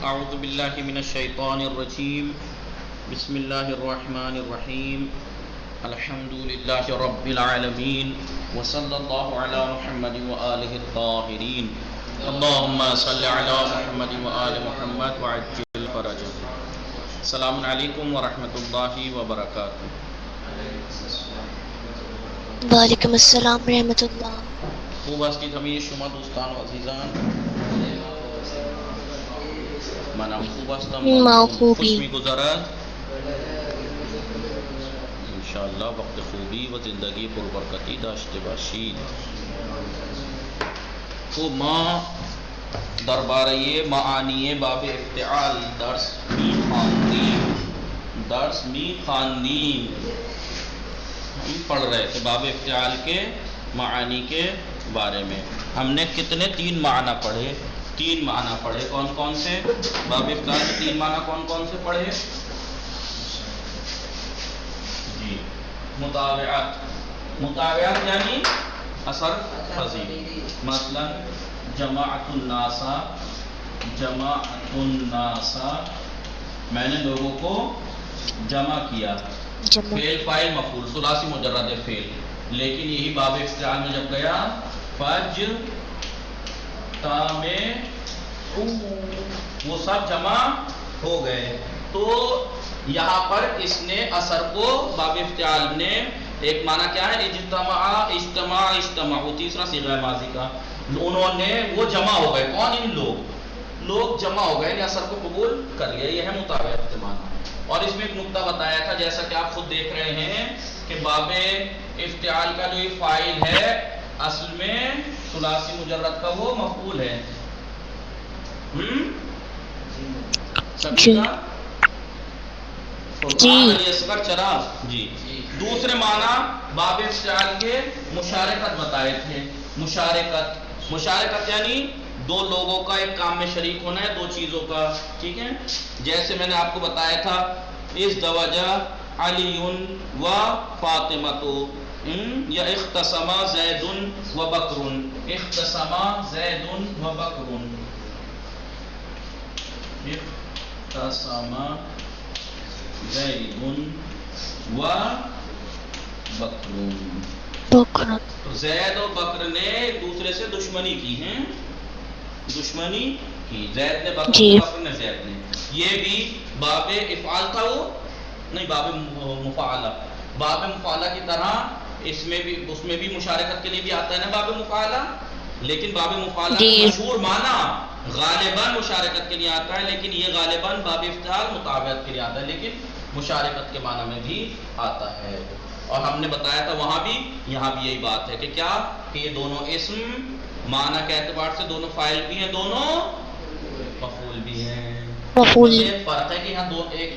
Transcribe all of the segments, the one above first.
اعوذ باللہ من الشیطان الرجیم بسم اللہ الرحمن الرحیم الحمد للہ رب العالمین وصلی اللہ علی محمد وآلہ الطاہرین اللہم صلی علی محمد وآل محمد وعجل فرجہ. السلام علیکم ورحمۃ اللہ وبرکاتہ. وعلیکم السلام رحمۃ اللہ. خوب هستید همه شما دوستان و عزیزان؟ منم خوب هستم. ما خوش خوبی. می‌گذرد انشاءالله وقت خوبی و زندگی پربرکتی داشته باشید. تو ما درباره معانی باب افتعال درس می‌خواندیم. ہم پڑھ رہے تھے باب افتعال کے معانی کے بارے میں. ہم نے کتنے 3 معنی پڑھے. 3 معنی پڑھے. کون کون سے؟ باب افتعال کے 3 معنی کون کون سے پڑھے؟ جی، مطابعت یعنی اثر پذیر. مثلا جماعت الناس میں نے لوگوں کو جمع کیا. فعل فاعل مفعول ثلاثی مجرد فعل. لیکن یہی باب افتعال میں جب گیا فج تا میں وہ سب جمع ہو گئے. تو یہاں پر اس نے اثر کو باب افتعال نے ایک معنی کیا ہے؟ اجتماع تیسرا صیغہ ماضی کا. انہوں نے وہ جمع ہو گئے. کون؟ ان لوگ جمع ہو گئے، اثر کو قبول کر لیا. یہ ہے مطابعت کے معنی. اور اس میں ایک نقطہ بتایا تھا جیسا کہ آپ خود دیکھ رہے ہیں کہ باب افتعال کا جو یہ فاعل ہے اصل میں ثلاثی مجرد کا وہ مفعول ہے. جی. دوسرے معنی باب افتعال کے مشارکت بتائے تھے. مشارکت یعنی 2 لوگوں کا ایک کام میں شریک ہونا ہے، 2 چیزوں کا. ٹھیک ہے. جیسے میں نے آپ کو بتایا تھا ازدوج علی و فاطمۃ یا اختصم زید و بکر. اختصم زید و بکر. اختصم زید و بکر. زید و بکر نے ایک دوسرے سے دشمنی کی ہے. دشمنی کی. زید نے بکر کو، بکر نے زید نے. یہ بھی باب افعال تھا. وہ نہیں، باب مفاعلہ. باب مفاعلہ کی طرح اس میں بھی مشارکت کے لیے بھی آتا ہے نا باب مفاعلہ. لیکن باب مفاعلہ کا مشہور معنی غالباً مشارکت کے لیے آتا ہے، لیکن یہ غالباً باب افتعال مطابعت کے لیے آتا ہے، لیکن مشارکت کے معنی میں بھی آتا ہے. اور ہم نے بتایا تھا وہاں بھی یہاں بھی یہی بات ہے کہ کیا کہ یہ دونوں اسم معنی کے اعتبار سے دونوں فاعل بھی ہیں، دونوں مفعول بھی ہیں. یہ فرق ہے کہ یہاں ایک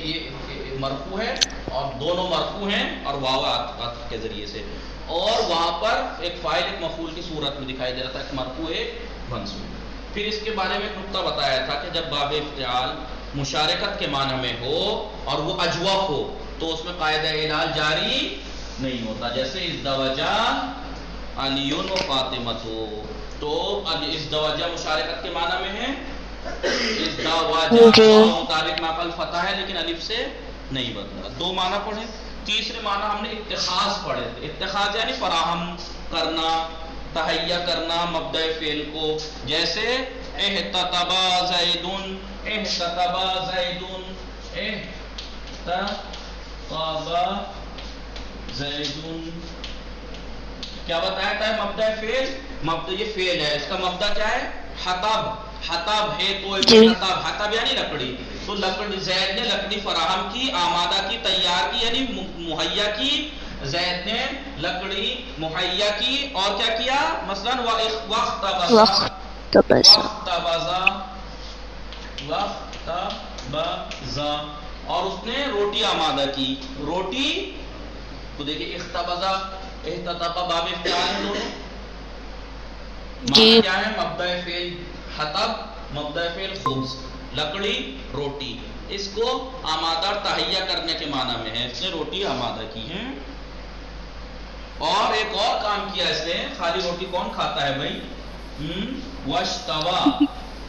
مرفوع ہے اور دونوں مرفوع ہیں اور واو عطف کے ذریعے سے، اور وہاں پر ایک فاعل ایک مفعول کی صورت میں دکھائی دے رہا تھا، ایک مرفوع ایک منصوب. پھر اس کے بارے میں ایک نقطہ بتایا تھا کہ جب باب افتعال مشارکت کے معنی میں ہو اور وہ اجوف ہو تو اس میں قاعدہ علال جاری نہیں ہوتا. جیسے ازدوج علی و فاطمۃ ہو تو ازدوج مشارکت کے معنی میں ہے. ازدواج مطابق ناقل فتح ہے لیکن الف سے نہیں بدلا. 2 معنی پڑھے. تیسرے معنی ہم نے اتخاذ پڑھے تھے. اتخاذ یعنی فراہم کرنا، تہیہ کرنا مبدأ فعل کو. جیسے احتطب زید، احتطب زید، احتطب زید. کیا بتایا تھا مبدأ فعل؟ مبدأ یہ فعل ہے، اس کا مبدأ کیا ہے؟ حطب. حطب ہے تو حطب، حطب یعنی لکڑی. تو لکڑی زید نے لکڑی فراہم کی، آمادہ کی، تیار کی یعنی مہیا کی. زید نے لکڑی مہیا کی اور کیا کیا؟ مثلا واختبزا، اور اس نے روٹی آمادہ کی. روٹی تو دیکھیں اختبزا احتطب باب افتعال ہیں دونوں. معنی کیا ہے؟ مبدأ فعل حطب، مبدأ فعل خبز، لکڑی روٹی. اس کو آمادہ تہیہ کرنے کے معنی میں ہے. اس نے روٹی آمادہ کی ہے. اور ایک اور کام کیا اس نے. خالی روٹی کون کھاتا ہے بھائی؟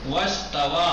وشتوا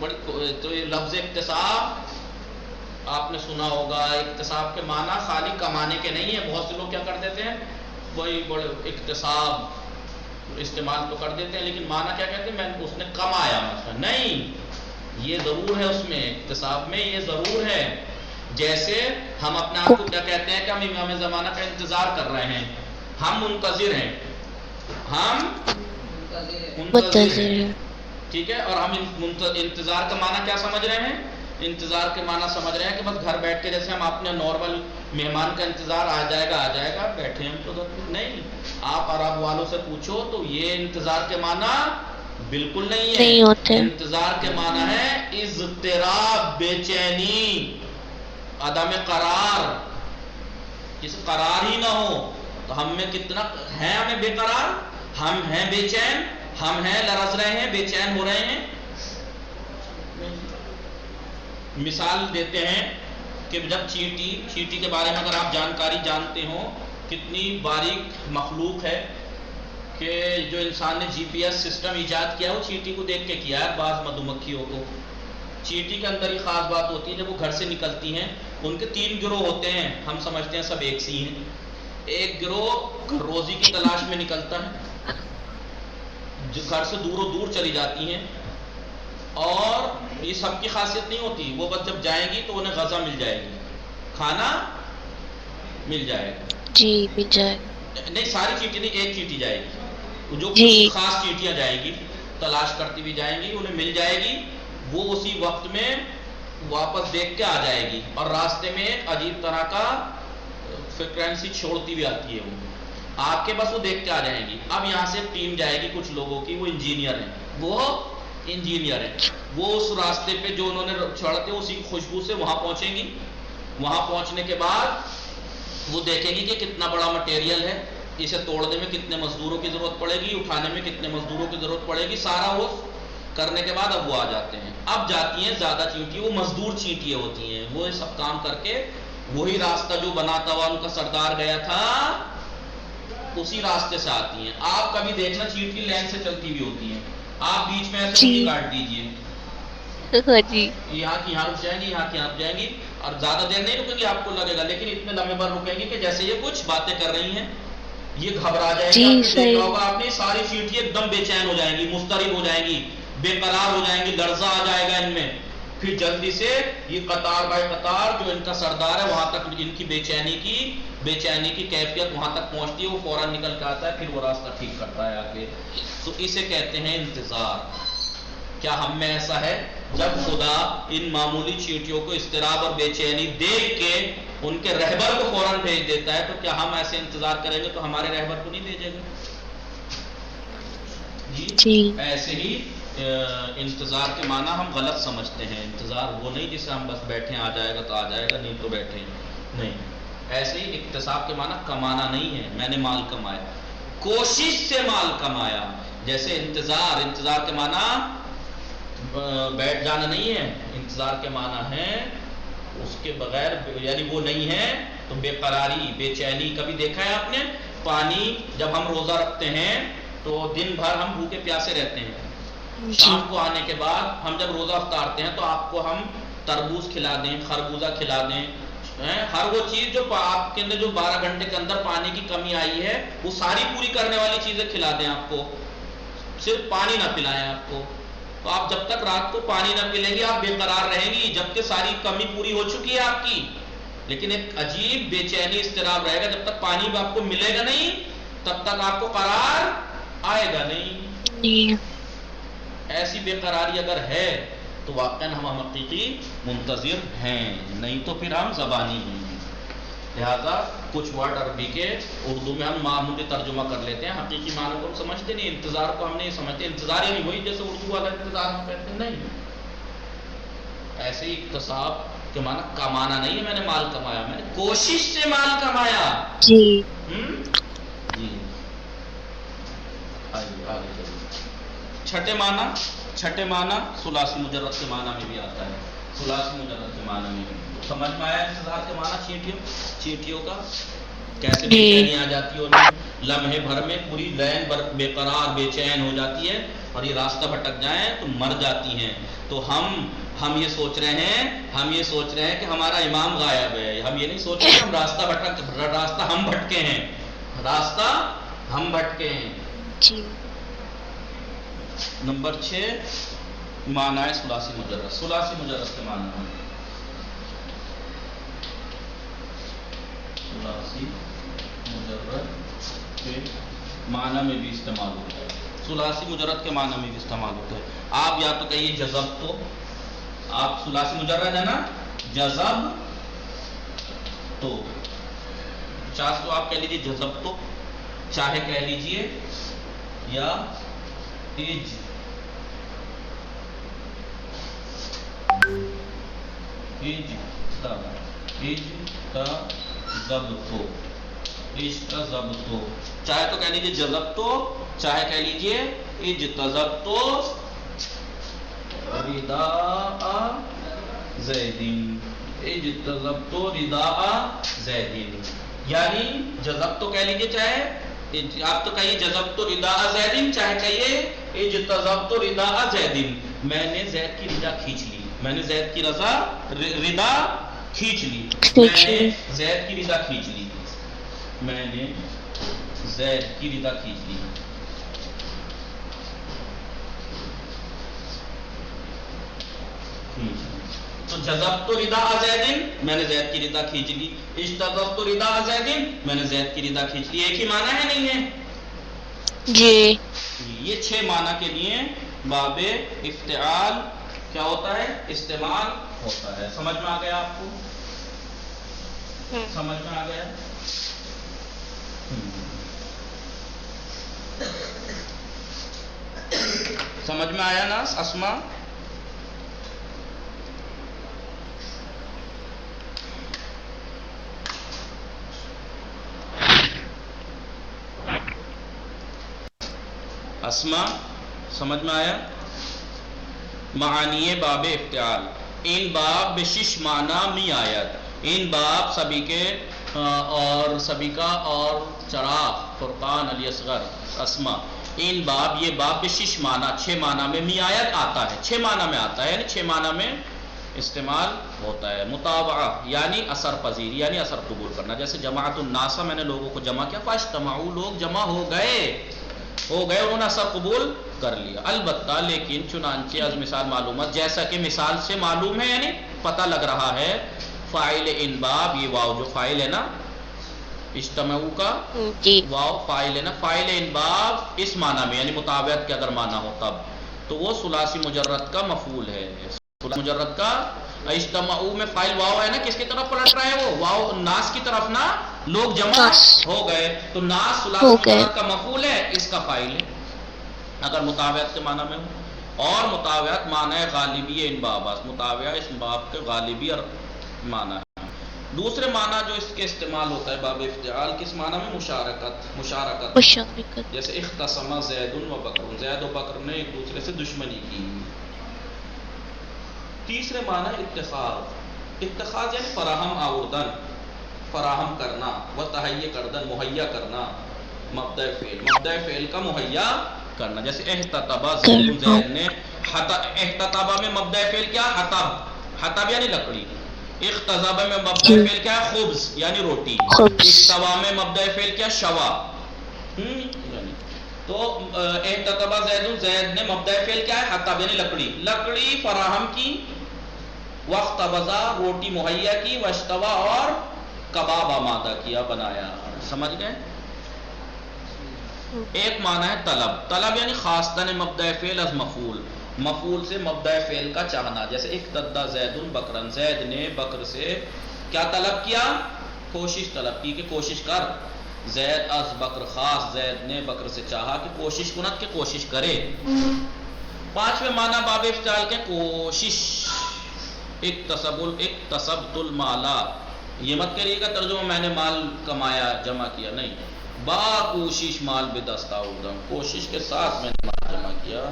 تو یہ لفظ اکتساب آپ نے سنا ہوگا. اکتساب کے معنی خالی کمانے کے نہیں ہیں. بہت سے لوگ کیا کر دیتے ہیں, وہی بڑے اکتساب استعمال تو کر دیتے ہیں, لیکن معنی کیا کہتے ہیں, اس نے کمایا مثلا. نہیں, یہ ضرور ہے اس میں, اکتساب میں یہ ضرور ہے. جیسے ہم اپنے آپ کو کیا کہتے ہیں کہ ہم امام زمانہ کا انتظار کر رہے ہیں, ہم منتظر ہیں, ہم منتظر ہیں, ٹھیک ہے. اور ہم انتظار کا معنی کیا سمجھ رہے ہیں, انتظار کے معنی سمجھ رہے ہیں کہ بس گھر بیٹھ کے جیسے ہم اپنے نارمل مہمان کا انتظار آ جائے گا بیٹھے ہم تو نہیں. آپ عرب والوں سے پوچھو تو یہ انتظار کے معنی بالکل نہیں ہے. انتظار کے معنی ہے اضطراب, بے چینی, عدم قرار, کسی قرار ہی نہ ہو. تو ہم میں کتنا ہے ہمیں بے قرار, ہم ہیں بے چین, ہم ہیں لرز رہے ہیں, بے چین ہو رہے ہیں. مثال دیتے ہیں کہ جب چیٹی کے بارے میں اگر آپ جانکاری جانتے ہو, کتنی باریک مخلوق ہے کہ جو انسان نے جی پی ایس سسٹم ایجاد کیا وہ چیٹی کو دیکھ کے کیا ہے. بعض مدھو مکھیوں کو چیٹی کے اندر ہی خاص بات ہوتی ہے, جب وہ گھر سے نکلتی ہیں ان کے 3 گروہ ہوتے ہیں, ہم سمجھتے ہیں سب ایک سی ہیں. ایک گروہ روزی کی تلاش میں نکلتا ہے, جو گھر سے دور و دور چلی جاتی ہیں, اور یہ سب کی خاصیت نہیں ہوتی, وہ بس جب جائیں گی تو انہیں غذا مل جائے گی, کھانا مل جائے گا. جی مل جائے گا. نہیں ساری چیٹی نہیں, ایک چیٹی جائے گی, جو خاص چیٹیاں جائے گی, تلاش کرتی بھی جائیں گی, انہیں مل جائے گی, وہ اسی وقت میں واپس دیکھ کے آ جائے گی, اور راستے میں ایک عجیب طرح کا فریکوینسی چھوڑتی بھی آتی ہے, وہ آپ کے بس وہ دیکھ کے آ جائیں گی. اب یہاں سے ٹیم جائے گی کچھ لوگوں کی, وہ انجینئر ہیں, وہ اس راستے پہ جو انہوں نے چھوڑتے اسی خوشبو سے وہاں پہنچیں گی. وہاں پہنچنے کے بعد وہ دیکھیں گی کہ کتنا بڑا مٹیریل ہے, اسے توڑنے میں کتنے مزدوروں کی ضرورت پڑے گی, اٹھانے میں کتنے مزدوروں کی ضرورت پڑے گی. سارا وہ کرنے کے بعد اب وہ آ جاتے ہیں. اب جاتی ہیں زیادہ چیٹی, وہ مزدور چیٹیاں ہوتی ہیں, وہ سب کام کر کے وہی راستہ جو بناتا ہوا ان کا سردار گیا تھا اسی راستے سے آتی ہیں. آپ کبھی دیکھنا چیٹی لین سے چلتی ہوئی ہوتی ہیں, آپ بیچ میں ایسے کاٹ دیجئے, یہاں کی یہاں رک جائیں گی, یہاں کی یہاں رک جائیں گی, اور زیادہ دیر نہیں رکیں گی, آپ کو لگے گا, لیکن اتنے لمحے بھر رکیں گی کہ جیسے یہ کچھ باتیں کر رہی ہیں, یہ گھبرا جائے گی. دیکھا ہوگا آپ نے, ساری چیٹی ایک دم بے چین ہو جائیں گی, مضطرب ہو جائیں گی, بے قرار ہو جائیں گی, لرزہ آ جائے گا ان میں. پھر جلدی سے یہ قطار بائی قطار جو ان کا سردار ہے وہاں تک ان کی بے چینی کی کیفیت وہاں تک پہنچتی ہے, وہ فوراً نکل کے آتا ہے, پھر وہ راستہ ٹھیک کرتا ہے آگے. تو اسے کہتے ہیں انتظار. کیا ہم میں ایسا ہے جب خدا ان معمولی چیٹیوں کو اضطراب اور بے چینی دیکھ کے ان کے رہبر کو فوراً بھیج دیتا ہے, تو کیا ہم ایسے انتظار کریں گے تو ہمارے رہبر کو نہیں بھیجے گا؟ جی ایسے ہی انتظار کے معنی ہم غلط سمجھتے ہیں. انتظار وہ نہیں جسے ہم بس بیٹھے آ جائے گا تو آ جائے گا, نہیں تو بیٹھے نہیں. ایسے ہی اکتساب کے معنی کمانا نہیں ہے, میں نے مال کمایا, کوشش سے مال کمایا. جیسے انتظار کے معنی بیٹھ جانا نہیں ہے, انتظار کے معنی ہے اس کے بغیر, یعنی وہ نہیں ہے تو بے قراری, بے چینی. کبھی دیکھا ہے آپ نے پانی, جب ہم روزہ رکھتے ہیں تو دن بھر ہم بھوکے پیاسے رہتے ہیں, شام کو آنے کے بعد ہم جب روزہ افطارتے ہیں تو آپ کو ہم تربوز کھلا دیں, خربوزہ کھلا دیں, ہر وہ چیز جو آپ کے اندر جو 12 گھنٹے کے اندر پانی کی کمی آئی ہے وہ ساری پوری کرنے والی چیزیں کھلا دیں آپ کو, صرف پانی نہ پلائیں آپ کو. تو آپ جب تک رات کو پانی نہ پلیں گے آپ بے قرار رہیں گی, جبکہ ساری کمی پوری ہو چکی ہے آپ کی, لیکن ایک عجیب بے چینی اضطراب رہے گا. جب تک پانی بھی آپ کو ملے گا نہیں تب تک آپ کو قرار آئے گا نہیں. ایسی بے قراری اگر ہے تو واقعاً ہم حقیقی منتظر ہیں, نہیں تو پھر ہم زبانی ہیں. لہذا کچھ ورڈ عربی کے اردو میں ہم معمولی ترجمہ کر لیتے ہیں, حقیقی معنی کو ہم سمجھتے نہیں. انتظار کو ہم نہیں سمجھتے. انتظار یعنی وہی جیسے اردو والا انتظار ہم کہتے ہیں, نہیں. ایسے ہی اکتساب کے معنی کمانا نہیں ہے, میں نے مال کمایا, میں نے کوشش سے مال کمایا. جی آگے چھٹے معنی ثلاثی مجرد کے معنی میں بھی آتا ہے. ثلاثی مجرد کے معنی میں بھی سمجھ میں آیا انتظار کے معنی چیٹیوں کا کیسے بے چینی آ جاتی ہے, لمحے بھر میں پوری لین بے قرار بے چین ہو جاتی ہے. اور یہ راستہ بھٹک جائیں تو مر جاتی ہیں. تو ہم یہ سوچ رہے ہیں کہ ہمارا امام غائب ہے. ہم یہ نہیں سوچ رہے کہ ہم راستہ ہم بھٹکے ہیں. جی. نمبر 6 معنی ثلاثی مجرد. ثلاثی مجرد کے معنی ہیں. ثلاثی مجرد کے معنی میں بھی استعمال ہوتا ہے. ثلاثی مجرد کے معنی میں بھی استعمال ہوتا ہے. آپ یا تو کہیے جذب تو، آپ ثلاثی مجرد ہے نا، جذب تو، چاہے تو آپ کہہ لیجیے جذب تو، چاہے کہہ لیجیے یا اجتذبتو، چاہے تو کہہ لیجیے جذبتو، چاہے کہہ لیجیے اجتذبتو رداء زیدین. اجتذبتو رداء زیدین، یعنی جذبتو کہہ لیجیے، چاہے آپ تو کہیے جذبتو رداء زیدین، چاہے کہیے اجتذبتو رداء زیدین. میں نے زید کی رضا کھینچ لی، میں نے زید کی رضا رضا کھینچ لی، میں نے زید کی رضا کھینچ لی، میں نے زید کی رضا کھینچ لی. تو جذبت رضا زیدین، میں نے زید کی رضا کھینچ لی. اجتذبت رضا زیدین، میں نے زید کی رضا کھینچ لی. ایک ہی معنی ہے نہیں ہے؟ جی. یہ 6 معنی کے لیے باب افتعال کیا ہوتا ہے؟ استعمال ہوتا ہے. سمجھ میں آ گیا آپ کو؟ سمجھ میں آ گیا؟ سمجھ میں آیا نا اسما؟ اسما سمجھ میں آیا؟ معانی باب افتعال. این باب بشش معنی می آید. این باب سبھی کے اور سبھی کا اور چراغ فرقان علی اصغر اسما. این باب، یہ باب بشش معنی 6 معنی میں می آید آتا ہے. 6 معنی میں آتا ہے، یعنی 6 معنی میں استعمال ہوتا ہے. متابعہ یعنی اثر پذیر، یعنی اثر قبول کرنا. جیسے جماعت الناس، میں نے لوگوں کو جمع کیا، فاجتمعوا، لوگ جمع ہو گئے، انہوں نے اثر قبول کر لیا. البتہ لیکن چنانچہ از مثال معلومات، جیسا کہ مثال سے معلوم ہے، یعنی پتہ لگ رہا ہے. فاعل ان باب، یہ واو جو فاعل ہے نا اجتمعوا کا، واو فاعل ہے نا، فاعل ان باب اس معنی میں، یعنی مطابعت کے اگر معنی ہو تب تو وہ ثلاثی مجرد کا مفعول ہے. ثلاثی مجرد کا اجتمعوا میں فاعل واو ہے نا، کس کی طرف پلٹ رہا ہے؟ وہ واو ناس کی طرف نا، لوگ جمع ہو گئے. تو ناس ثلاثی مجرد کا مفعول ہے، اس کا فاعل ہے اگر مطابعت کے معنی میں ہو. اور مطابعت معنی ہے غالبی ان باب، مطابعہ اس باب کے غالبی اور معنی ہے. دوسرے معنی جو اس کے استعمال ہوتا ہے باب افتعال، کس معنی میں؟ مشارکت. جیسے اختصم زید و بکر، زید و بکر نے ایک دوسرے سے دشمنی کی. تیسرے معنی اتخاذ یعنی فراہم آوردن، فراہم کرنا، و تہیہ کردن، مہیا کرنا. مبدأ فعل کا مہیا کرنا. جیسے احتطبہ زید نے، احتطبہ میں مبدأ فعل کیا؟ حطب یعنی لکڑی. اختضب میں مبدأ فعل کیا ہے؟ خبز یعنی روٹی. استوا میں مبدأ فعل کیا؟ شوا. تو احتطبہ زید نے مبدأ فعل کیا ہے؟ حطب یعنی لکڑی فراہم کی. واختبزا روٹی مہیا کی. واشتوا اور کباب آمادہ کیا، بنایا. سمجھ گئے؟ ایک معنی ہے طلب یعنی خاصتاً مبدأ فعل از مفعول سے مبدأ فعل کا چاہنا. جیسے اقتدى زید بکرن، زید نے بکر سے کیا طلب کیا؟ کوشش طلب کی کہ کوشش کر. زید از بکر خاص، زید نے بکر سے چاہا کہ کوشش کنت، کہ کوشش کرے. 5ویں معنی باب افتعال کے کوشش. اکتسبت المال، یہ مت کریے گا ترجمہ میں نے مال کمایا جمع کیا، نہیں. با کوشش مال بے دست آوردم، کوشش کے ساتھ میں نے مال جمع کیا.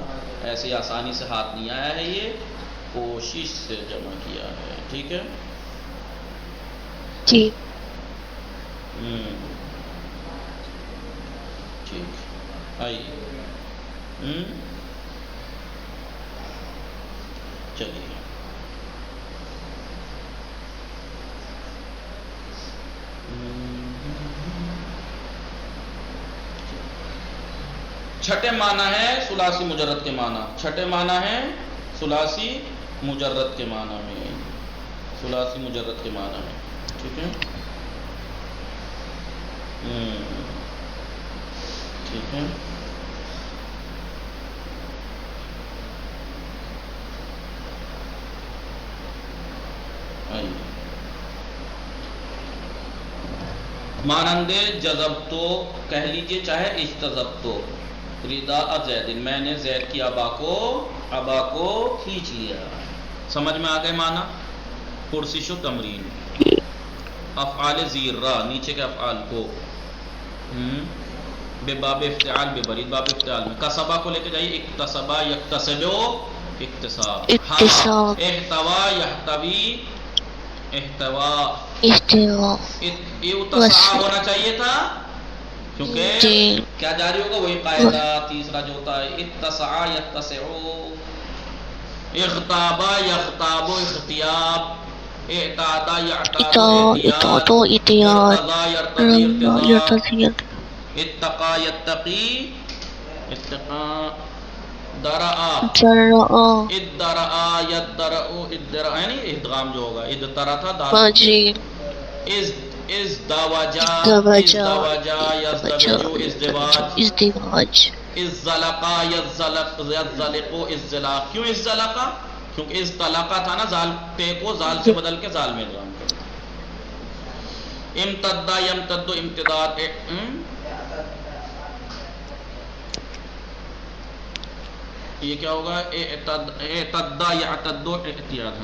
ایسی آسانی سے ہاتھ نہیں آیا ہے، یہ کوشش سے جمع کیا ہے. ٹھیک ہے جی. ٹھیک آئیے. چلیے چھٹے معنی ہے ثلاثی مجرد کے معنی، چھٹے معنی ہے ثلاثی مجرد کے معنی میں، ثلاثی مجرد کے معنی میں، ٹھیک ہے ٹھیک ہے. مانند جذب تو کہہ لیجئے چاہے اجتذب تو رداء زید، میں نے زید کی ابا کو کھینچ لیا. سمجھ میں آ گئے معنی؟ پرسش و تمرین. افعال زیرہ نیچے کے افعال کو بے باب افتعال بے برید باب افتعال میں کسبہ کو لے کے جائیے اکتسبہ یکتسبو اکتساب. احتوا یحتوی احتوا. اتسع ہونا چاہیے تھا کیونکہ کیا جاری ہوگا وہی قاعدہ تیسرا جو ہوتا ہے اتسع یتسعو. اغتابا یغتابو اغتیاب. اعتادا یعتادو اعتیاد. ارتضا یرتضی ارتضاء. اتقا یتقی اتقاء. درعا ادرعا یدرعو ادرعا، یعنی ادغام جو ہوگا ادترا تھا دار. ازدوجا ازدوجا یزدوجو ازدواج. اززلقا یززلقو اززلاق. کیوں اززلقا؟ کیونکہ از طلقہ تھا نا، زال تے کو زال سے بدل کے زال میں ادغام کر. امتدا یمتد امتداد. یہ کیا ہوگا؟ اعتدا یعتد اعتیاد.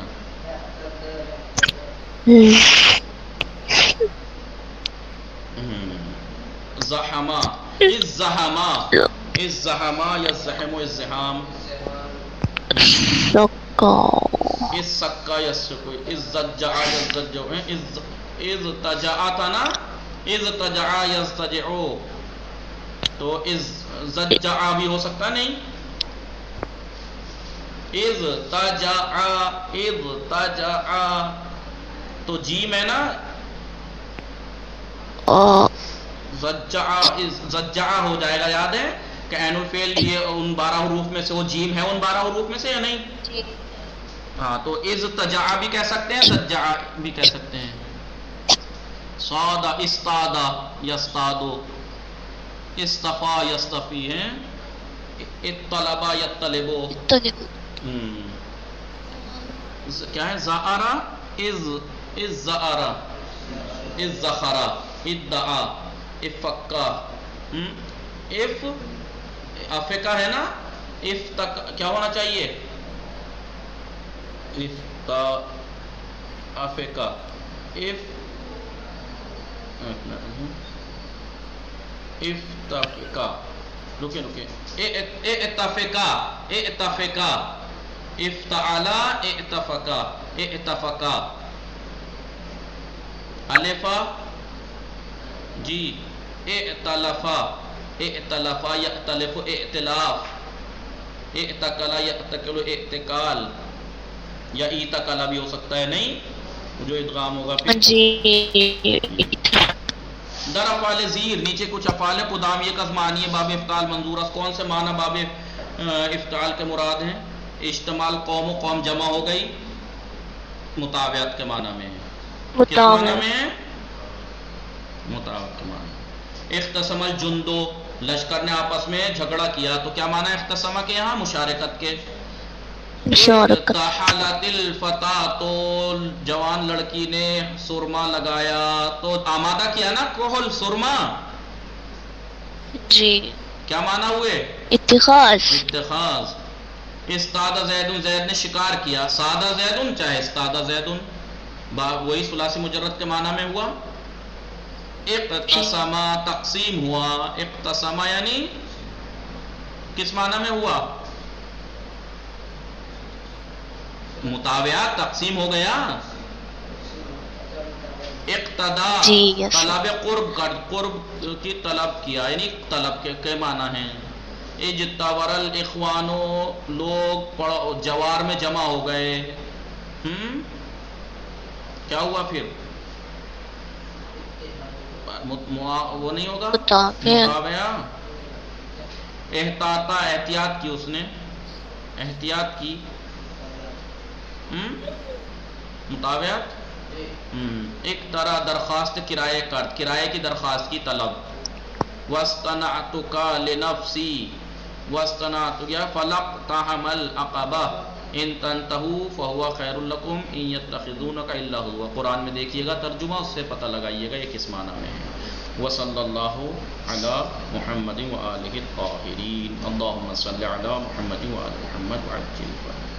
زحما الزحما الزحما یزحم الزحام. السکا یسکو. الزجع یزجع. ازتجع تھا نا، ازتجع یزتجعو، تو زجع بھی ہو سکتا نہیں. اضطجع تو جیم ہے نا، زجع ہو جائے گا. یاد ہے کہ عین الفعل یہ ان 12 حروف میں سے وہ جیم ہے ان 12 حروف میں سے یا نہیں؟ ہاں، تو اضطجع بھی کہہ سکتے ہیں، زجع بھی کہہ سکتے ہیں. صاد استاد یستادو. استفا یستفی ہیں. اطلبا یطلبو. کیا ہے؟ زعرا از زعرا از زخرا ادعا افقا. اف افقا ہے نا، اف تک کیا ہونا چاہیے؟ افتا افقا. اف افتفقا. رکے اعتفقا اعتفقا. افتعلا اعتفقا اعتفقا. الفا جی اعتلفا اعتلفا یعتلف اعتلاف. اعتقلا یعتقل اعتقال. یا ایتقلا بھی ہو سکتا ہے، نہیں جو ادغام ہوگا پھر. در افعال زیر نیچے کچھ افعال قدام یہ کزمانی باب افتعال منظور است. کون سے معنی باب افتعال کے مراد ہیں؟ اشتمال قوم و قوم جمع ہو گئی مطابعت کے معنی میں. کس معنی میں ہے؟ مطابعت کے معنی. اختصم الجندو لشکر نے آپس میں جھگڑا کیا، تو کیا معنی ہے اختصمہ کے یہاں؟ مشارکت کے. تحلت الفتاة تو جوان لڑکی نے سرما لگایا، تو آمادہ کیا نا کحل سرما. جی کیا معنی ہوئے؟ اتخاذ. اتخاذ. استاد زید زید نے شکار کیا. سادہ زید چاہے استاد زید وہی ثلاثی مجرد کے معنی میں ہوا. اقتسما تقسیم ہوا. اقتسما یعنی کس معنی میں ہوا؟ مطابعت، تقسیم ہو گیا. اقتدا طلب قرب کی طلب کیا، یعنی طلب کے معنی ہیں. اجتور الاخوانو، لوگ جوار میں جمع ہو گئے. کیا ہوا پھر؟ وہ نہیں ہوگا متابعہ. احتیاط کی، اس نے احتیاط کی. متابعت. ایک طرح درخواست کرائے کی درخواست کی طلب. وَاسْتَنَعْتُكَ لِنَفْسِي، وَاسْتَنَعْتُكَ فَلَقْتَحَمَ الْعَقَبَةَ إِن تَنْتَهُوا فَهُوَ خَيْرٌ لَكُمْ إِن يَتَّخِذُونَكَ إِلَّا هُوَ. قرآن میں دیکھیے گا ترجمہ، اس سے پتہ لگائیے گا یہ کس معنی میں ہے. وصلی اللہ علی محمد وآلہ الطاہرین. اللہم صلی علی محمد وآل محمد وعجل فرجہ.